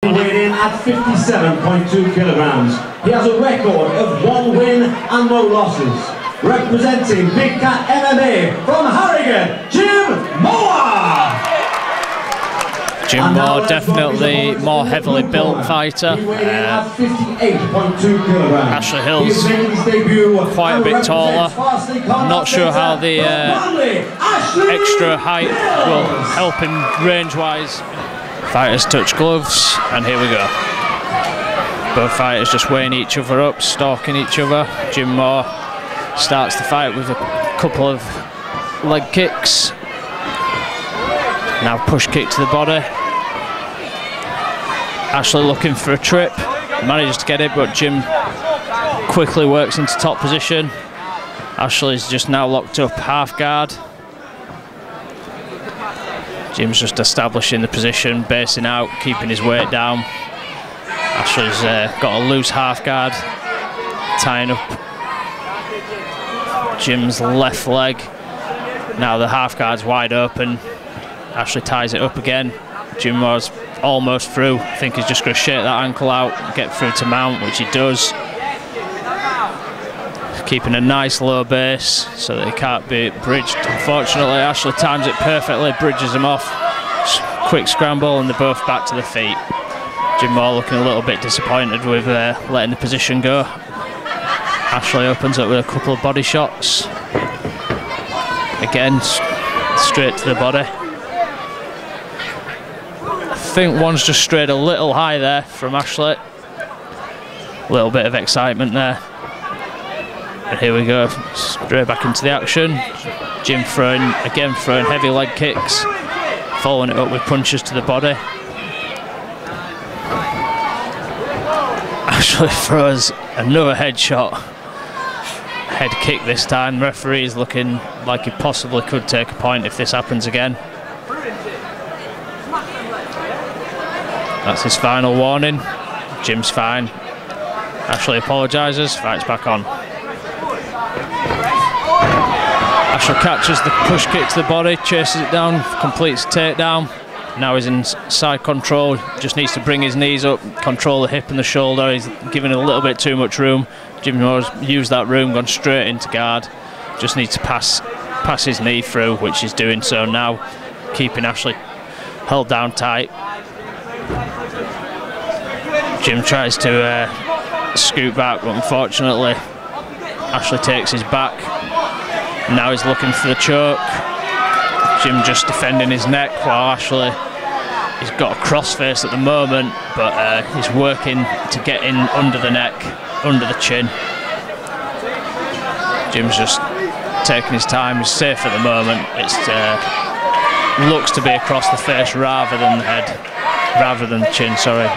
Weighed in at 57.2 kilograms. He has a record of 1 win and no losses. Representing Big Cat MMA from Harrogate, Jim Mower! Jim Moore, definitely more heavily built fighter. Ashley Hill's quite a bit taller. Not sure how the extra height will help him range-wise. Fighters touch gloves, and here we go. Both fighters just weighing each other up, stalking each other. Jim Moore starts the fight with a couple of leg kicks. Now push kick to the body. Ashley looking for a trip, manages to get it, but Jim quickly works into top position. Ashley's just now locked up half guard. Jim's just establishing the position, basing out, keeping his weight down. Ashley's got a loose half guard, tying up Jim's left leg. Now the half guard's wide open. Ashley ties it up again. Jim was almost through. I think he's just going to shake that ankle out, get through to mount, which he does. Keeping a nice low base so that he can't be bridged. Unfortunately, Ashley times it perfectly, bridges him off. Quick scramble, and they're both back to the feet. Jim Moore looking a little bit disappointed with letting the position go. Ashley opens up with a couple of body shots. Again, straight to the body. I think one's just strayed a little high there from Ashley. A little bit of excitement there. And here we go, straight back into the action. Jim throwing heavy leg kicks, following it up with punches to the body. Ashley throws another headshot. Head kick this time. Referee is looking like he possibly could take a point if this happens again. That's his final warning. Jim's fine. Ashley apologises, fights back on. Ashley catches the push kick to the body, chases it down, completes the takedown. Now he's in side control, just needs to bring his knees up, control the hip and the shoulder. He's giving a little bit too much room. Jim Moore's used that room, gone straight into guard. Just needs to pass his knee through, which he's doing so now, keeping Ashley held down tight. Jim tries to scoot back, but unfortunately Ashley takes his back. Now he's looking for the choke. Jim just defending his neck while Ashley, he's got a crossface at the moment, but he's working to get in under the neck, under the chin. Jim's just taking his time, he's safe at the moment. It looks to be across the face rather than the head, rather than the chin, sorry.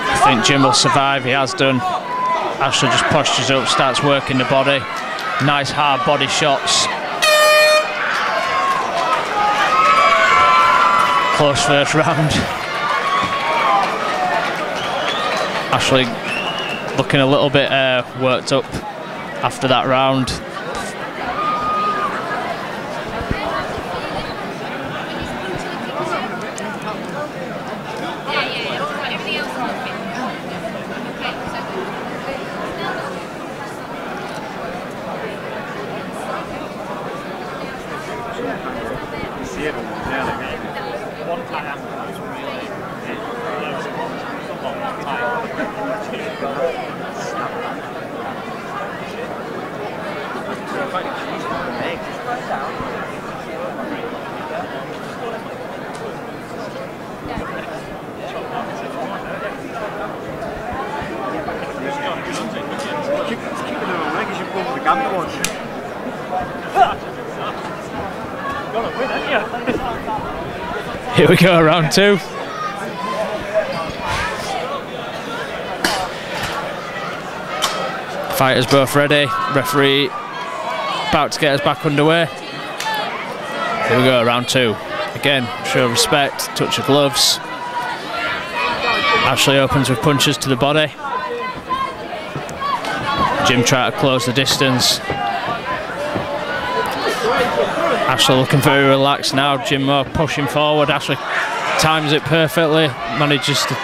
I think Jim will survive, he has done. Ashley just postures up, starts working the body. Nice hard body shots. Close first round. Ashley looking a little bit worked up after that round. Here we go, round two. Fighters both ready. Referee about to get us back underway. Here we go, round two. Again, show respect, touch of gloves. Ashley opens with punches to the body. Jim trying to close the distance. Ashley looking very relaxed now. Jim Mower pushing forward. Ashley times it perfectly, manages to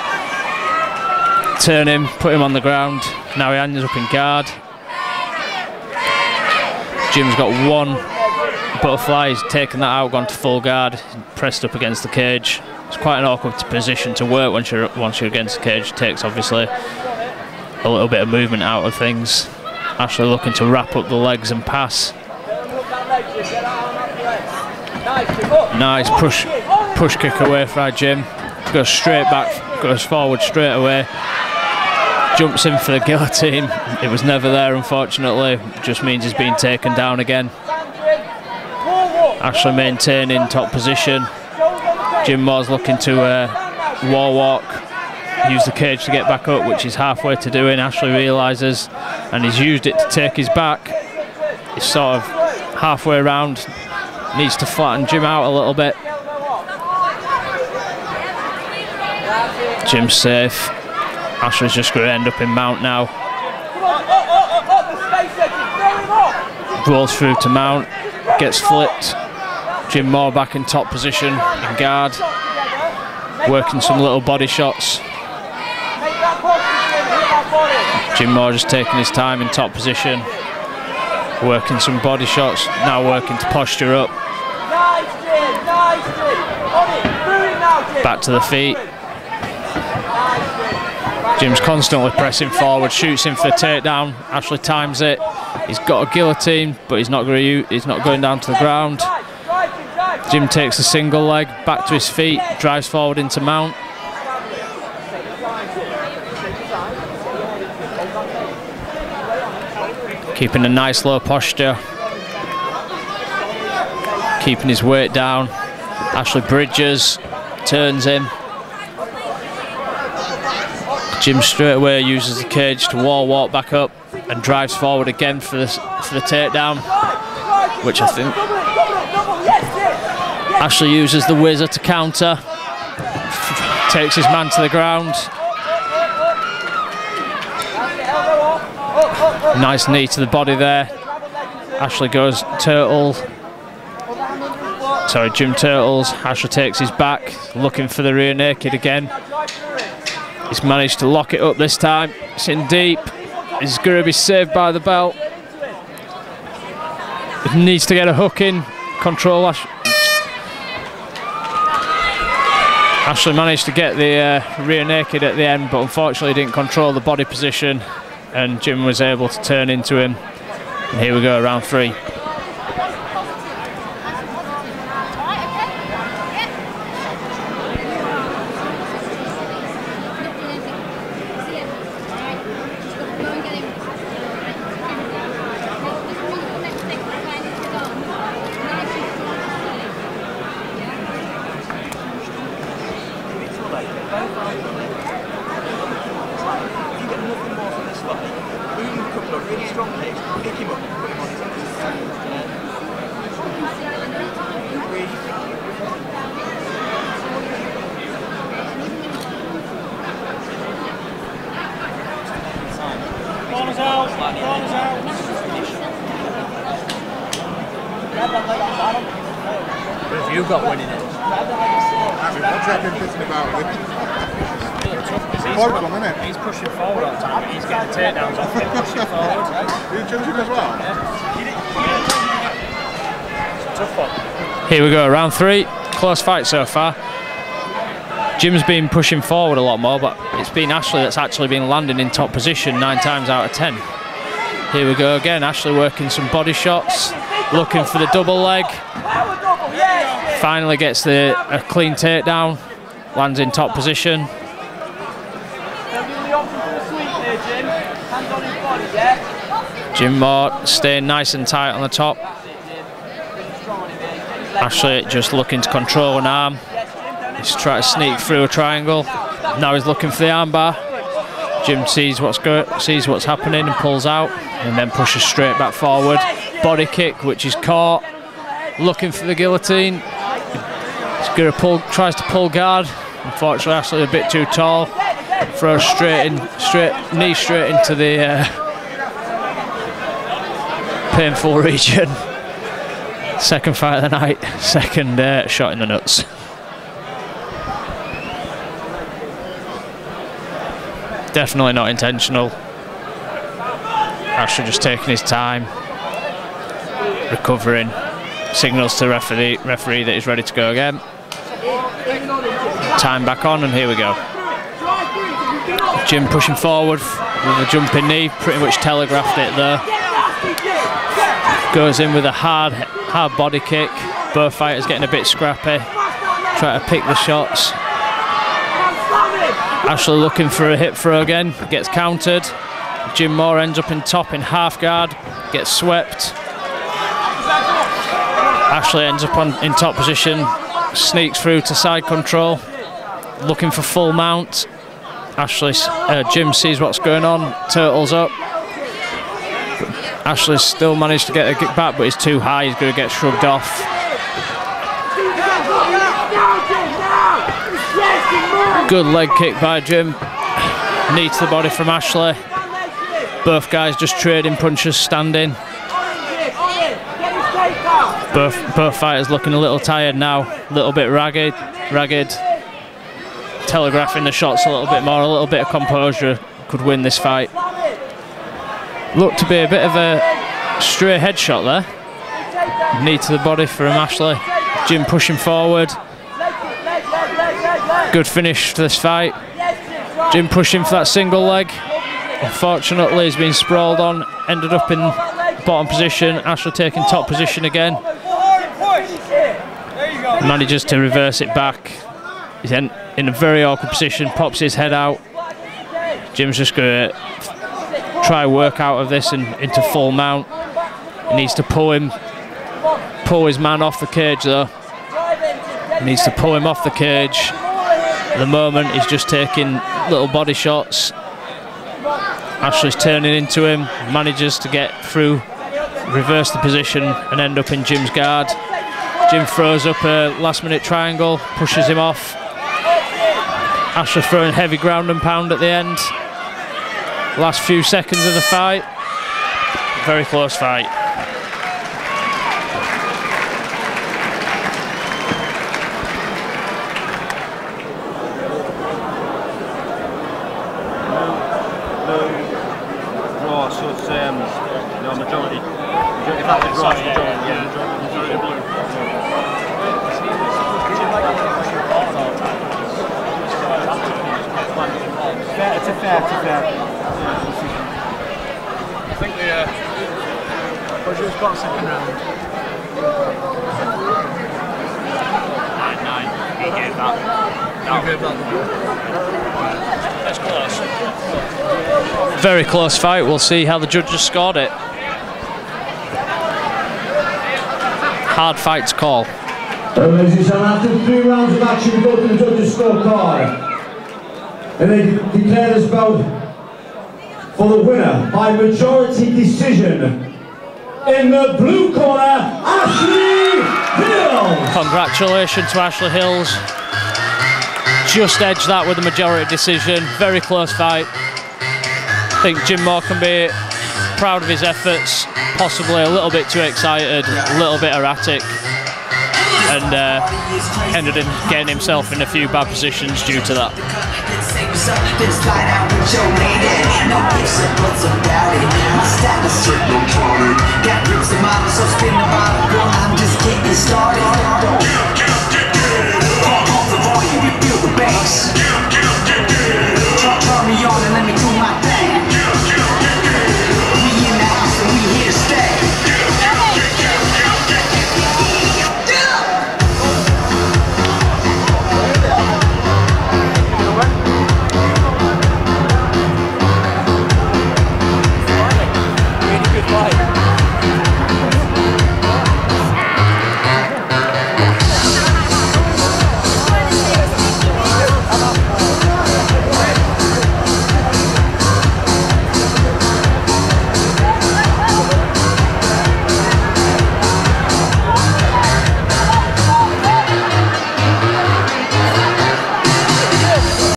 turn him, put him on the ground. Now he ends up in guard. Jim's got one butterfly, he's taken that out, gone to full guard, pressed up against the cage. It's quite an awkward position to work once you're against the cage. It takes obviously a little bit of movement out of things. Ashley looking to wrap up the legs and pass. Nice push kick away from Jim. Goes straight back, goes forward straight away. Jumps in for the guillotine. It was never there, unfortunately. Just means he's been taken down again. Ashley maintaining top position. Jim Mower's looking to wall walk, use the cage to get back up, which he's halfway to doing. Ashley realises, and he's used it to take his back. He's sort of halfway around, needs to flatten Jim out a little bit. Jim's safe. Ashley's just going to end up in mount now. Rolls through to mount, gets flipped. Jim Mower back in top position, in guard, working some little body shots. Jim Mower just taking his time in top position, working some body shots, now working to posture up. Back to the feet. Jim's constantly pressing forward, shoots in for the takedown. Ashley times it. He's got a guillotine, but he's not going down to the ground. Jim takes a single leg, back to his feet, drives forward into mount. Keeping a nice low posture. Keeping his weight down. Ashley bridges, turns him. Jim straight away uses the cage to wall walk back up and drives forward again for the takedown, which I think Ashley uses the whizzer to counter, takes his man to the ground. Nice knee to the body there. Ashley goes turtle. Sorry, Jim turtles. Ashley takes his back, looking for the rear naked again. He's managed to lock it up this time. It's in deep. He's going to be saved by the belt. He needs to get a hook in. Control. Ashley managed to get the rear naked at the end, but unfortunately didn't control the body position, and Jim was able to turn into him. And here we go, round 3. What have you got winning it? What's that been thinking about? He's pushing forward all the time, he's getting the takedowns off him, pushing forward. Are you judging as well? Yeah. Tough one. Here we go, round 3. Close fight so far. Jim's been pushing forward a lot more, but it's been Ashley that's actually been landing in top position 9 times out of 10. Here we go again, Ashley working some body shots, looking for the double leg. Finally gets a clean takedown, lands in top position. Jim Mower staying nice and tight on the top. Ashley just looking to control an arm. He's trying to sneak through a triangle. Now he's looking for the armbar. Jim sees what's happening and pulls out, and then pushes straight back forward. Body kick, which is caught. Looking for the guillotine. He's gonna tries to pull guard. Unfortunately, Ashley a bit too tall. Throws knee straight into the painful region. Second fight of the night, second shot in the nuts. Definitely not intentional. Ashley just taking his time, recovering, signals to the referee that he's ready to go again. Time back on, and here we go. Jim pushing forward with a jumping knee, pretty much telegraphed it there. Goes in with a hard body kick. Both fighters getting a bit scrappy, trying to pick the shots. Ashley looking for a hip throw again, gets countered. Jim Moore ends up in top in half guard, gets swept. Ashley ends up in top position, sneaks through to side control, looking for full mount. Jim sees what's going on, turtles up. Ashley's still managed to get a kick back, but he's too high, he's going to get shrugged off. Good leg kick by Jim. Knee to the body from Ashley. Both guys just trading punches, standing. Both fighters looking a little tired now, a little bit ragged. Telegraphing the shots a little bit more, a little bit of composure could win this fight. Looked to be a bit of a stray headshot there. Knee to the body from Ashley. Jim pushing forward. Good finish to this fight. Jim pushing for that single leg. Unfortunately, he's been sprawled on, ended up in bottom position. Ashley taking top position again. Manages to reverse it back. He's in a very awkward position, pops his head out. Jim's just going to try work out of this and into full mount. He needs to pull his man off the cage though. He needs to pull him off the cage. At the moment, he's just taking little body shots. Ashley's turning into him, manages to get through, reverse the position and end up in Jim's guard. Jim throws up a last minute triangle, pushes him off. Ashley throwing heavy ground and pound at the end. Last few seconds of the fight. Very close fight. Draw, so it's no majority. If that's a draw, it's majority. Yeah, majority blue. It's a fair. I think the Roger's got a second round. 9-9. He gave that. No. He gave that. That's close. Very close fight. We'll see how the judges scored it. Hard fight to call. Ladies and gentlemen, after 3 rounds of action, we go to the judges' scorecard. And they declare this bout for the winner by majority decision. In the blue corner, Ashley Hills! Congratulations to Ashley Hills. Just edged that with a majority decision. Very close fight. I think Jim Moore can be proud of his efforts. Possibly a little bit too excited, a little bit erratic. And ended up getting himself in a few bad positions due to that. Got grips and models, so spin the bottle, girl, I'm just getting started.